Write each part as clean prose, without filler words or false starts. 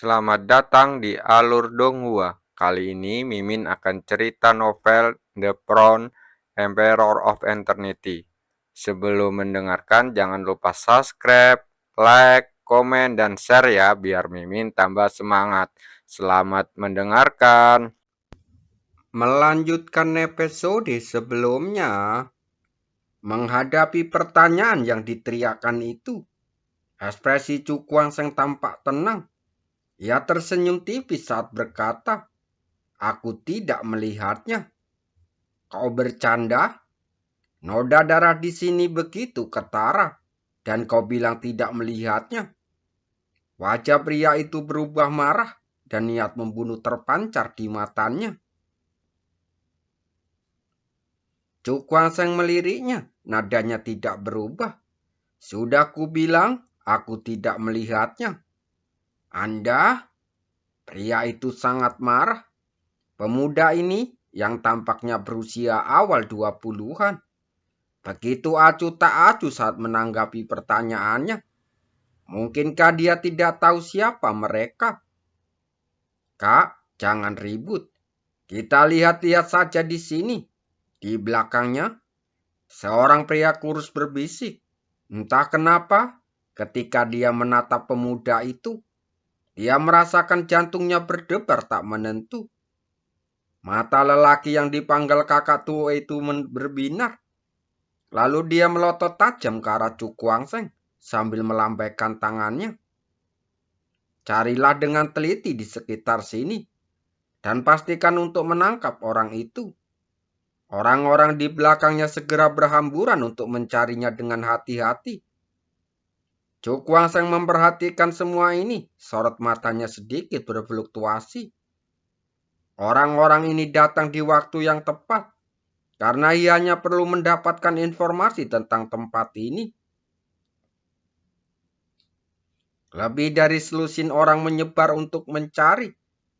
Selamat datang di Alur Donghua. Kali ini Mimin akan cerita novel The Crown, Emperor of Eternity. Sebelum mendengarkan, jangan lupa subscribe, like, komen, dan share ya, biar Mimin tambah semangat. Selamat mendengarkan. Melanjutkan episode sebelumnya, menghadapi pertanyaan yang diteriakkan itu, ekspresi Cukuang Seng tampak tenang. Ia tersenyum tipis saat berkata, "Aku tidak melihatnya." "Kau bercanda? Noda darah di sini begitu ketara, dan kau bilang tidak melihatnya." Wajah pria itu berubah marah dan niat membunuh terpancar di matanya. Cukuang Seng meliriknya, nadanya tidak berubah. "Sudah kubilang, aku tidak melihatnya." "Anda?" Pria itu sangat marah. Pemuda ini yang tampaknya berusia awal 20-an. Begitu acuh tak acuh saat menanggapi pertanyaannya. Mungkinkah dia tidak tahu siapa mereka? "Kak, jangan ribut. Kita lihat-lihat saja di sini." Di belakangnya, seorang pria kurus berbisik. Entah kenapa, ketika dia menatap pemuda itu, dia merasakan jantungnya berdebar tak menentu. Mata lelaki yang dipanggil kakak tua itu berbinar. Lalu dia melotot tajam ke arah Cukuang Seng sambil melambaikan tangannya. "Carilah dengan teliti di sekitar sini dan pastikan untuk menangkap orang itu." Orang-orang di belakangnya segera berhamburan untuk mencarinya dengan hati-hati. Cukuang Seng memperhatikan semua ini, sorot matanya sedikit berfluktuasi. Orang-orang ini datang di waktu yang tepat, karena ia hanya perlu mendapatkan informasi tentang tempat ini. Lebih dari selusin orang menyebar untuk mencari,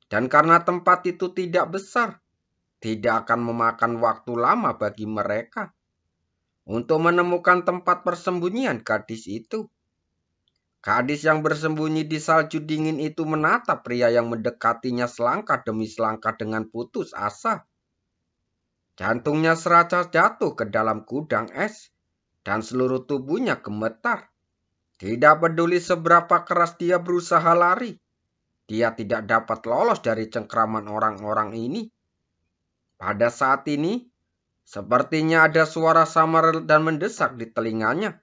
dan karena tempat itu tidak besar, tidak akan memakan waktu lama bagi mereka untuk menemukan tempat persembunyian gadis itu. Gadis yang bersembunyi di salju dingin itu menatap pria yang mendekatinya selangkah demi selangkah dengan putus asa. Jantungnya serasa jatuh ke dalam gudang es, dan seluruh tubuhnya gemetar. Tidak peduli seberapa keras dia berusaha lari, dia tidak dapat lolos dari cengkraman orang-orang ini. Pada saat ini, sepertinya ada suara samar dan mendesak di telinganya.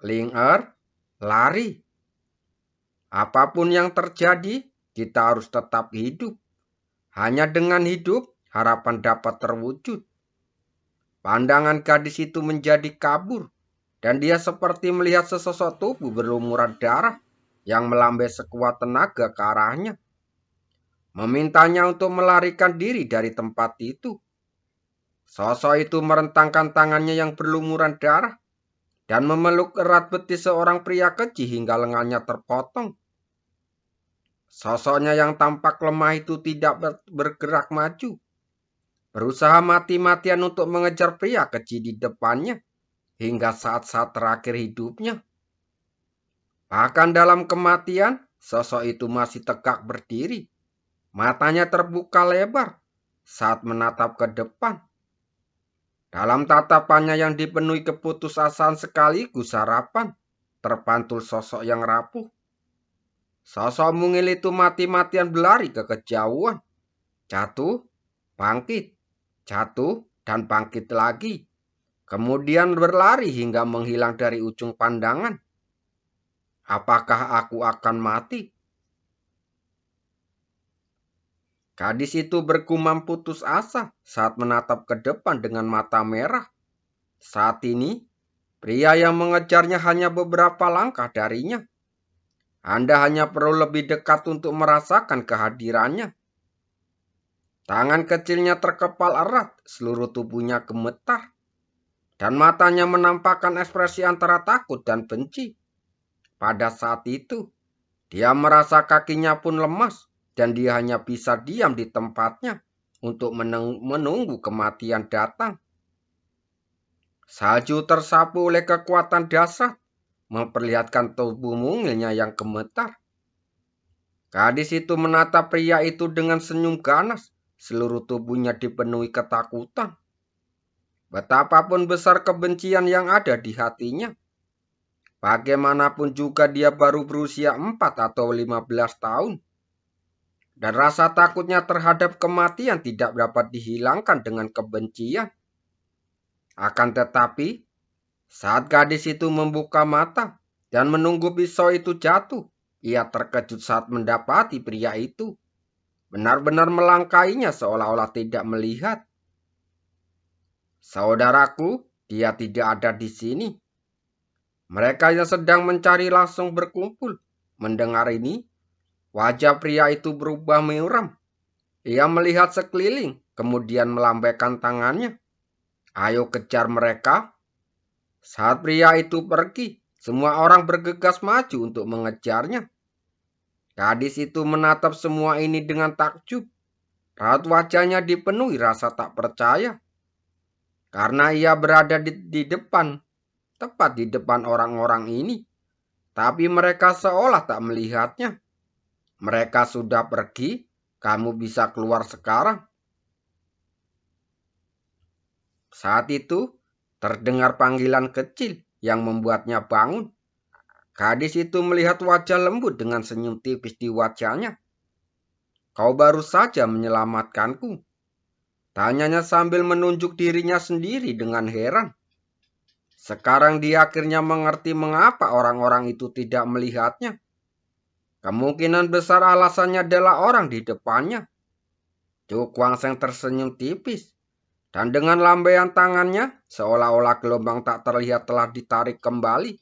"Ling Er, lari. Apapun yang terjadi, kita harus tetap hidup. Hanya dengan hidup, harapan dapat terwujud." Pandangan gadis itu menjadi kabur, dan dia seperti melihat sesosok tubuh berlumuran darah yang melambai sekuat tenaga ke arahnya, memintanya untuk melarikan diri dari tempat itu. Sosok itu merentangkan tangannya yang berlumuran darah dan memeluk erat betis seorang pria keji hingga lengannya terpotong. Sosoknya yang tampak lemah itu tidak bergerak maju, berusaha mati-matian untuk mengejar pria keji di depannya hingga saat-saat terakhir hidupnya. Bahkan dalam kematian, sosok itu masih tegak berdiri. Matanya terbuka lebar saat menatap ke depan. Dalam tatapannya yang dipenuhi keputusasaan sekaligus harapan, terpantul sosok yang rapuh. Sosok mungil itu mati-matian berlari ke kejauhan. Jatuh, bangkit, jatuh, dan bangkit lagi. Kemudian berlari hingga menghilang dari ujung pandangan. Apakah aku akan mati? Gadis itu bergumam putus asa saat menatap ke depan dengan mata merah. Saat ini, pria yang mengejarnya hanya beberapa langkah darinya. Anda hanya perlu lebih dekat untuk merasakan kehadirannya. Tangan kecilnya terkepal erat, seluruh tubuhnya gemetar, dan matanya menampakkan ekspresi antara takut dan benci. Pada saat itu, dia merasa kakinya pun lemas, dan dia hanya bisa diam di tempatnya untuk menunggu kematian datang. Salju tersapu oleh kekuatan dahsyat, memperlihatkan tubuh mungilnya yang gemetar. Gadis itu menatap pria itu dengan senyum ganas. Seluruh tubuhnya dipenuhi ketakutan. Betapapun besar kebencian yang ada di hatinya, bagaimanapun juga dia baru berusia 4 atau 15 tahun. Dan rasa takutnya terhadap kematian tidak dapat dihilangkan dengan kebencian. Akan tetapi, saat gadis itu membuka mata dan menunggu pisau itu jatuh, ia terkejut saat mendapati pria itu benar-benar melangkainya seolah-olah tidak melihat. Saudaraku, dia tidak ada di sini. Mereka yang sedang mencari langsung berkumpul. Mendengar ini, wajah pria itu berubah muram. Ia melihat sekeliling, kemudian melambaikan tangannya. Ayo kejar mereka. Saat pria itu pergi, semua orang bergegas maju untuk mengejarnya. Gadis itu menatap semua ini dengan takjub. Raut wajahnya dipenuhi rasa tak percaya. Karena ia berada di depan, tepat di depan orang-orang ini. Tapi mereka seolah tak melihatnya. Mereka sudah pergi, kamu bisa keluar sekarang. Saat itu, terdengar panggilan kecil yang membuatnya bangun. Gadis itu melihat wajah lembut dengan senyum tipis di wajahnya. Kau baru saja menyelamatkanku. Tanyanya sambil menunjuk dirinya sendiri dengan heran. Sekarang dia akhirnya mengerti mengapa orang-orang itu tidak melihatnya. Kemungkinan besar alasannya adalah orang di depannya. Cu Kuangseng tersenyum tipis. Dan dengan lambaian tangannya, seolah-olah gelombang tak terlihat telah ditarik kembali.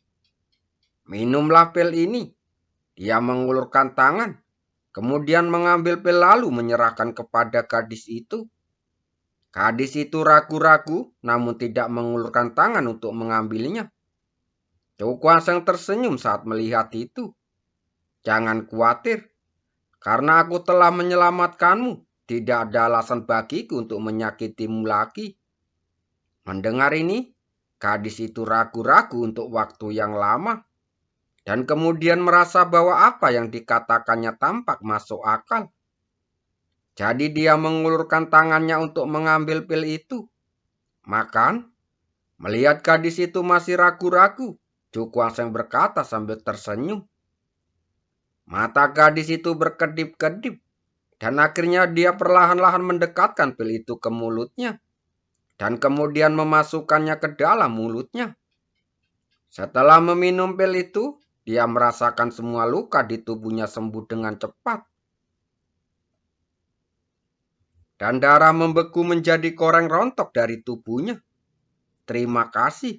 Minumlah pil ini. Dia mengulurkan tangan, kemudian mengambil pil lalu menyerahkan kepada gadis itu. Gadis itu ragu-ragu, namun tidak mengulurkan tangan untuk mengambilnya. Cu Kuangseng tersenyum saat melihat itu. Jangan khawatir, karena aku telah menyelamatkanmu. Tidak ada alasan bagiku untuk menyakitimu lagi. Mendengar ini, gadis itu ragu-ragu untuk waktu yang lama. Dan kemudian merasa bahwa apa yang dikatakannya tampak masuk akal. Jadi dia mengulurkan tangannya untuk mengambil pil itu. Makan, melihat gadis itu masih ragu-ragu, Cu Kuangseng berkata sambil tersenyum. Mata gadis itu berkedip-kedip. Dan akhirnya dia perlahan-lahan mendekatkan pil itu ke mulutnya. Dan kemudian memasukkannya ke dalam mulutnya. Setelah meminum pil itu, dia merasakan semua luka di tubuhnya sembuh dengan cepat. Dan darah membeku menjadi koreng rontok dari tubuhnya. Terima kasih,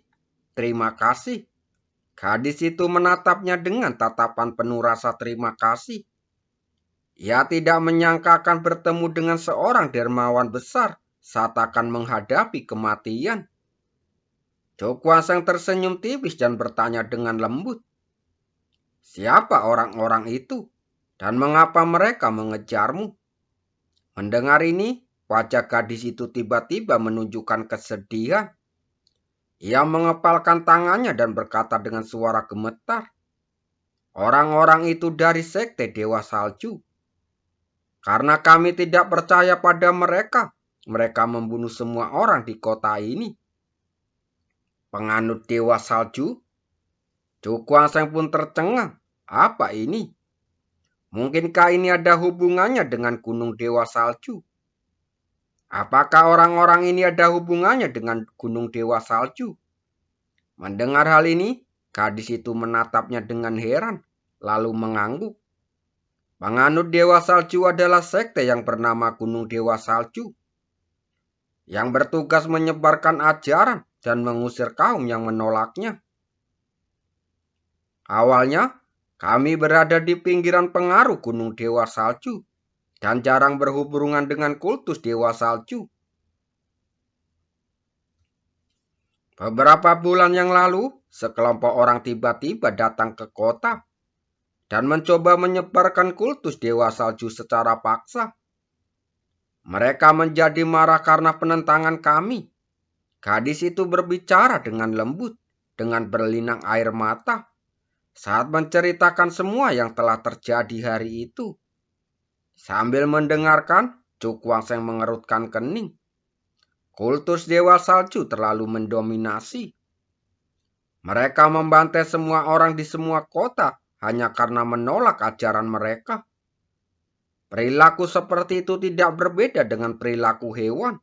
terima kasih. Gadis itu menatapnya dengan tatapan penuh rasa terima kasih. Ia tidak menyangka akan bertemu dengan seorang dermawan besar saat akan menghadapi kematian. Cu Kuangseng tersenyum tipis dan bertanya dengan lembut. Siapa orang-orang itu? Dan mengapa mereka mengejarmu? Mendengar ini, wajah gadis itu tiba-tiba menunjukkan kesedihan. Ia mengepalkan tangannya dan berkata dengan suara gemetar. Orang-orang itu dari sekte Dewa Salju. Karena kami tidak percaya pada mereka, mereka membunuh semua orang di kota ini. Penganut Dewa Salju? Cu Kuangseng pun tercengang. Apa ini? Mungkinkah ini ada hubungannya dengan Gunung Dewa Salju? Apakah orang-orang ini ada hubungannya dengan Gunung Dewa Salju? Mendengar hal ini, gadis itu menatapnya dengan heran, lalu mengangguk. Penganut Dewa Salju adalah sekte yang bernama Gunung Dewa Salju, yang bertugas menyebarkan ajaran dan mengusir kaum yang menolaknya. Awalnya, kami berada di pinggiran pengaruh Gunung Dewa Salju dan jarang berhubungan dengan kultus Dewa Salju. Beberapa bulan yang lalu, sekelompok orang tiba-tiba datang ke kota dan mencoba menyebarkan kultus Dewa Salju secara paksa. Mereka menjadi marah karena penentangan kami. Gadis itu berbicara dengan lembut, dengan berlinang air mata, saat menceritakan semua yang telah terjadi hari itu. Sambil mendengarkan, Cukwang mengerutkan kening. Kultus Dewa Salju terlalu mendominasi. Mereka membantai semua orang di semua kota hanya karena menolak ajaran mereka. Perilaku seperti itu tidak berbeda dengan perilaku hewan.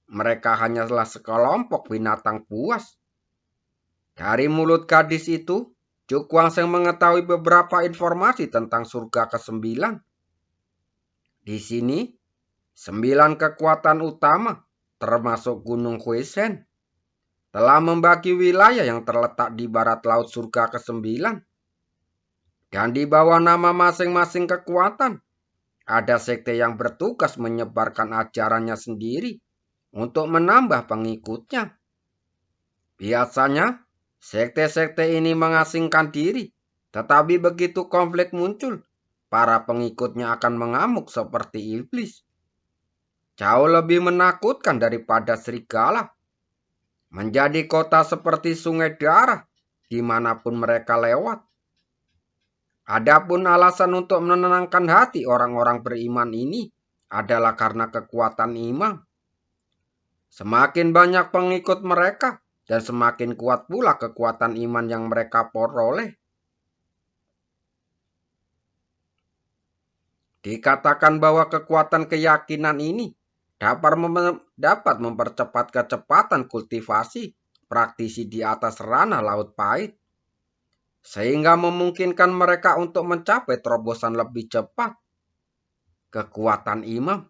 Mereka hanyalah sekelompok binatang buas. Dari mulut gadis itu, Cukwang mengetahui beberapa informasi tentang surga ke-9. Di sini, 9 kekuatan utama, termasuk Gunung Huisen, telah membagi wilayah yang terletak di barat laut surga ke-9. Dan di bawah nama masing-masing kekuatan, ada sekte yang bertugas menyebarkan ajarannya sendiri untuk menambah pengikutnya. Biasanya, sekte-sekte ini mengasingkan diri, tetapi begitu konflik muncul, para pengikutnya akan mengamuk seperti iblis. Jauh lebih menakutkan daripada serigala. Menjadi kota seperti sungai darah dimanapun mereka lewat. Adapun alasan untuk menenangkan hati orang-orang beriman ini adalah karena kekuatan iman. Semakin banyak pengikut mereka dan semakin kuat pula kekuatan iman yang mereka peroleh. Dikatakan bahwa kekuatan keyakinan ini dapat mempercepat kecepatan kultivasi praktisi di atas ranah laut pahit, sehingga memungkinkan mereka untuk mencapai terobosan lebih cepat. Kekuatan imam.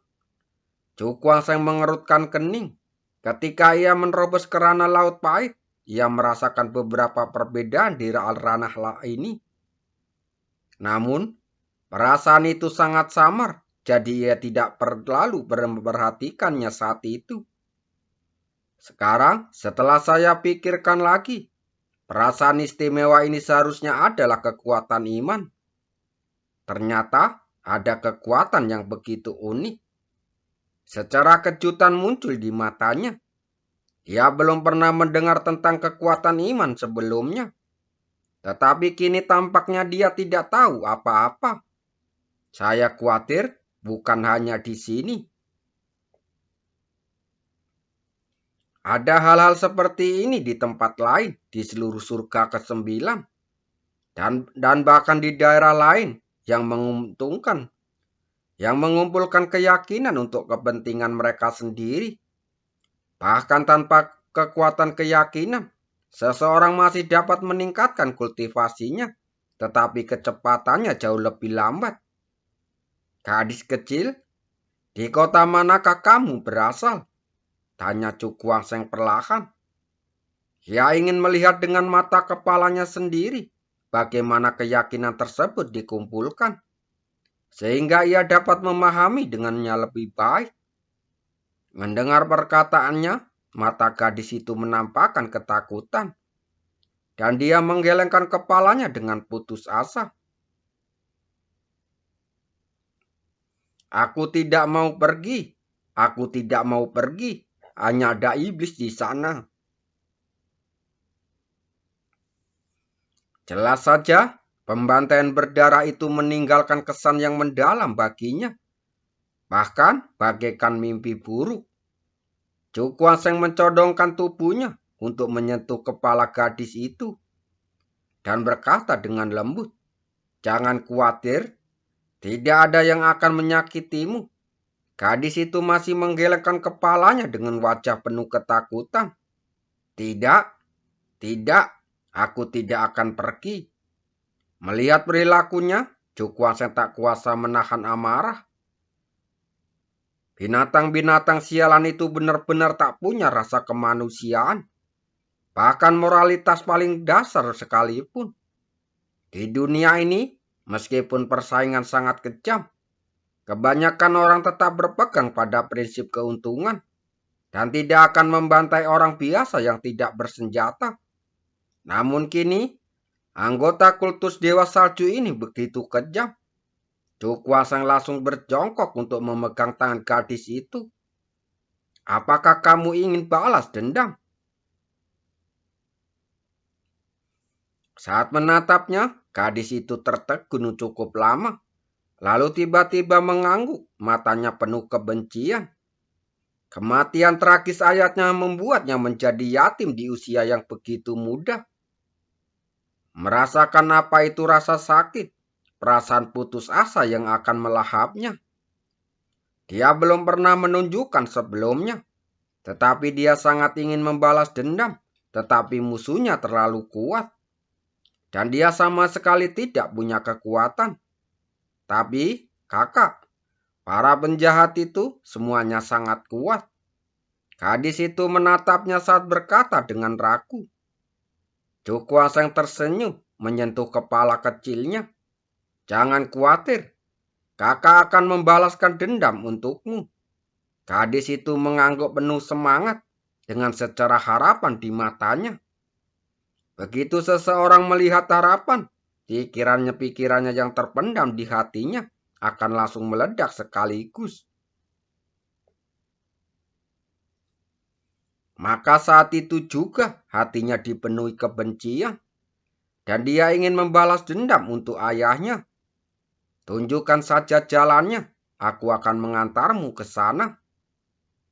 Cukwang mengerutkan kening. Ketika ia menerobos ke ranah laut pahit, ia merasakan beberapa perbedaan di ranah ini. Namun, perasaan itu sangat samar. Jadi ia tidak terlalu memperhatikannya saat itu. Sekarang, setelah saya pikirkan lagi, perasaan istimewa ini seharusnya adalah kekuatan iman. Ternyata ada kekuatan yang begitu unik. Secara kejutan muncul di matanya. Ia belum pernah mendengar tentang kekuatan iman sebelumnya. Tetapi kini tampaknya dia tidak tahu apa-apa. Saya khawatir bukan hanya di sini. Ada hal-hal seperti ini di tempat lain di seluruh surga ke-9 dan bahkan di daerah lain yang menguntungkan, yang mengumpulkan keyakinan untuk kepentingan mereka sendiri. Bahkan tanpa kekuatan keyakinan, seseorang masih dapat meningkatkan kultivasinya, tetapi kecepatannya jauh lebih lambat. Gadis kecil, di kota manakah kamu berasal? Tanya Cukwang perlahan. Ia ingin melihat dengan mata kepalanya sendiri bagaimana keyakinan tersebut dikumpulkan, sehingga ia dapat memahami dengannya lebih baik. Mendengar perkataannya, mata gadis itu menampakkan ketakutan, dan dia menggelengkan kepalanya dengan putus asa. Aku tidak mau pergi. Aku tidak mau pergi. Hanya ada iblis di sana. Jelas saja, pembantaian berdarah itu meninggalkan kesan yang mendalam baginya. Bahkan bagaikan mimpi buruk. Cukwang mencodongkan tubuhnya untuk menyentuh kepala gadis itu. Dan berkata dengan lembut, "Jangan khawatir. Tidak ada yang akan menyakitimu." Gadis itu masih menggelengkan kepalanya dengan wajah penuh ketakutan. Tidak, tidak, aku tidak akan pergi. Melihat perilakunya, Cukwang tak kuasa menahan amarah. Binatang-binatang sialan itu benar-benar tak punya rasa kemanusiaan. Bahkan moralitas paling dasar sekalipun. Di dunia ini, meskipun persaingan sangat kejam, kebanyakan orang tetap berpegang pada prinsip keuntungan dan tidak akan membantai orang biasa yang tidak bersenjata. Namun kini, anggota kultus Dewa Salju ini begitu kejam. Cukwang langsung berjongkok untuk memegang tangan gadis itu. Apakah kamu ingin balas dendam? Saat menatapnya, gadis itu tertegun cukup lama. lalu tiba-tiba mengangguk, matanya penuh kebencian. Kematian tragis ayahnya membuatnya menjadi yatim di usia yang begitu muda. Merasakan apa itu rasa sakit, perasaan putus asa yang akan melahapnya. Dia belum pernah menunjukkan sebelumnya, tetapi dia sangat ingin membalas dendam, tetapi musuhnya terlalu kuat. Dan dia sama sekali tidak punya kekuatan. Tapi, kakak, para penjahat itu semuanya sangat kuat. Gadis itu menatapnya saat berkata dengan ragu. Cukwaseng tersenyum menyentuh kepala kecilnya. Jangan khawatir, kakak akan membalaskan dendam untukmu. Gadis itu mengangguk penuh semangat dengan secerah harapan di matanya. Begitu seseorang melihat harapan, pikirannya yang terpendam di hatinya akan langsung meledak sekaligus. Maka saat itu juga hatinya dipenuhi kebencian, dan dia ingin membalas dendam untuk ayahnya. Tunjukkan saja jalannya, aku akan mengantarmu ke sana.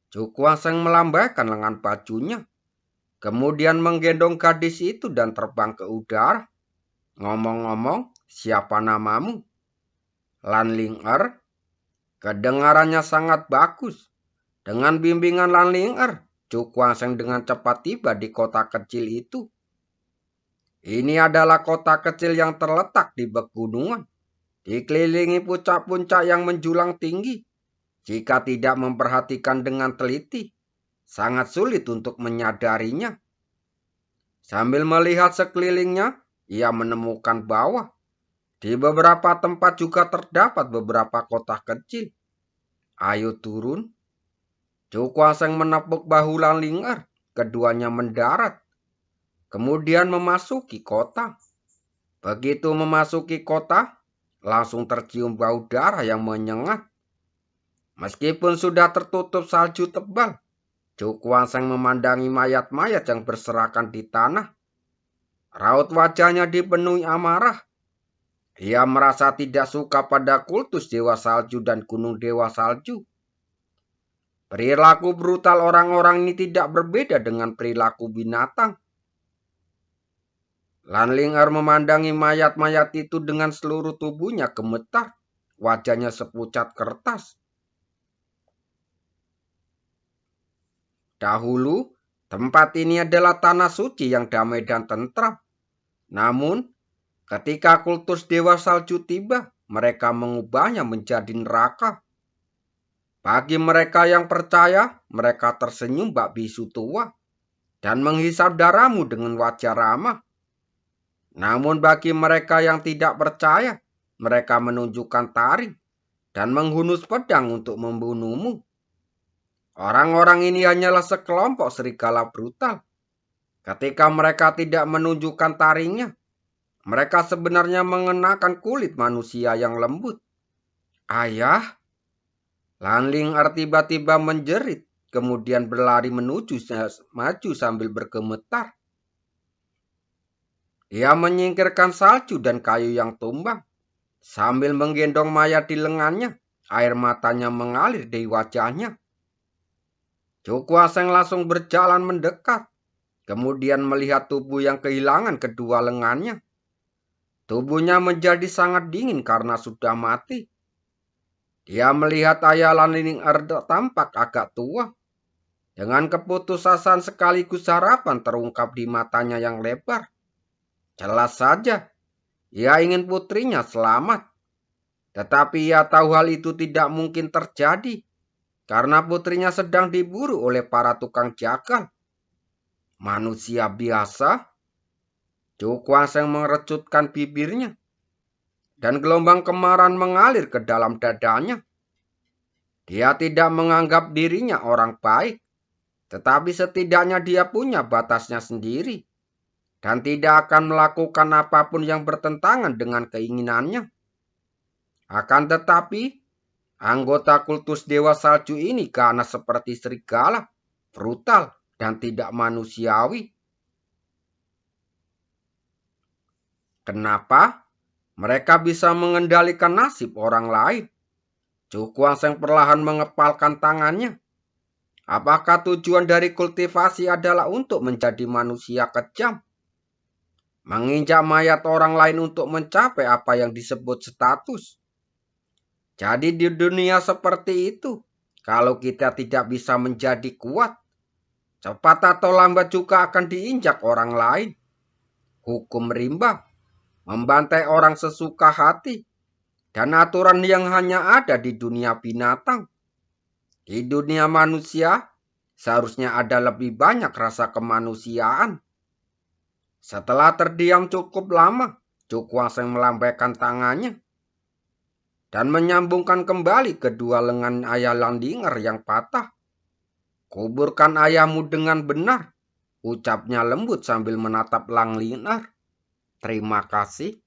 Cukwaseng melambaikan lengan bajunya, kemudian menggendong gadis itu dan terbang ke udara. Ngomong-ngomong, siapa namamu? Lan Ling Er. Kedengarannya sangat bagus. Dengan bimbingan Lan Ling Er, Cukwaseng dengan cepat tiba di kota kecil itu. Ini adalah kota kecil yang terletak di pegunungan, dikelilingi puncak-puncak yang menjulang tinggi. Jika tidak memperhatikan dengan teliti, sangat sulit untuk menyadarinya. Sambil melihat sekelilingnya, ia menemukan bahwa di beberapa tempat juga terdapat beberapa kota kecil. Ayo turun. Cukwaseng menepuk bahu Lan Ling Er. Keduanya mendarat, kemudian memasuki kota. Begitu memasuki kota, langsung tercium bau darah yang menyengat. Meskipun sudah tertutup salju tebal, Cukwaseng memandangi mayat-mayat yang berserakan di tanah. Raut wajahnya dipenuhi amarah. Ia merasa tidak suka pada kultus Dewa Salju dan Gunung Dewa Salju. Perilaku brutal orang-orang ini tidak berbeda dengan perilaku binatang. Lan Ling Er memandangi mayat-mayat itu dengan seluruh tubuhnya gemetar. Wajahnya sepucat kertas. Dahulu, tempat ini adalah tanah suci yang damai dan tentram. Namun, ketika kultus Dewa Salju tiba, mereka mengubahnya menjadi neraka. Bagi mereka yang percaya, mereka tersenyum bak bisu tua dan menghisap darahmu dengan wajah ramah. Namun bagi mereka yang tidak percaya, mereka menunjukkan taring dan menghunus pedang untuk membunuhmu. Orang-orang ini hanyalah sekelompok serigala brutal. Ketika mereka tidak menunjukkan taringnya, mereka sebenarnya mengenakan kulit manusia yang lembut. Ayah, Lan Ling Er tiba-tiba menjerit, kemudian berlari maju sambil bergemetar. Dia menyingkirkan salju dan kayu yang tumbang. Sambil menggendong mayat di lengannya, air matanya mengalir di wajahnya. Cukwaseng langsung berjalan mendekat, kemudian melihat tubuh yang kehilangan kedua lengannya. Tubuhnya menjadi sangat dingin karena sudah mati. Dia melihat ayah Lan Ling Er tampak agak tua. Dengan keputusasaan sekaligus harapan terungkap di matanya yang lebar. Jelas saja, ia ingin putrinya selamat. Tetapi ia tahu hal itu tidak mungkin terjadi, karena putrinya sedang diburu oleh para tukang jagal. Manusia biasa? Cukwaseng mengercutkan bibirnya, dan gelombang kemarahan mengalir ke dalam dadanya. Dia tidak menganggap dirinya orang baik, tetapi setidaknya dia punya batasnya sendiri, dan tidak akan melakukan apapun yang bertentangan dengan keinginannya. Akan tetapi, anggota kultus Dewa Salju ini ganas seperti serigala, brutal, dan tidak manusiawi. Kenapa? Mereka bisa mengendalikan nasib orang lain. Cukuang Seng perlahan mengepalkan tangannya. Apakah tujuan dari kultivasi adalah untuk menjadi manusia kejam? Menginjak mayat orang lain untuk mencapai apa yang disebut status. Jadi di dunia seperti itu, kalau kita tidak bisa menjadi kuat, cepat atau lambat juga akan diinjak orang lain. Hukum rimba, membantai orang sesuka hati, dan aturan yang hanya ada di dunia binatang. Di dunia manusia, seharusnya ada lebih banyak rasa kemanusiaan. Setelah terdiam cukup lama, Cukuang Seng melambaikan tangannya dan menyambungkan kembali kedua lengan ayah Landinger yang patah. Kuburkan ayahmu dengan benar, ucapnya lembut sambil menatap Landinger. Terima kasih.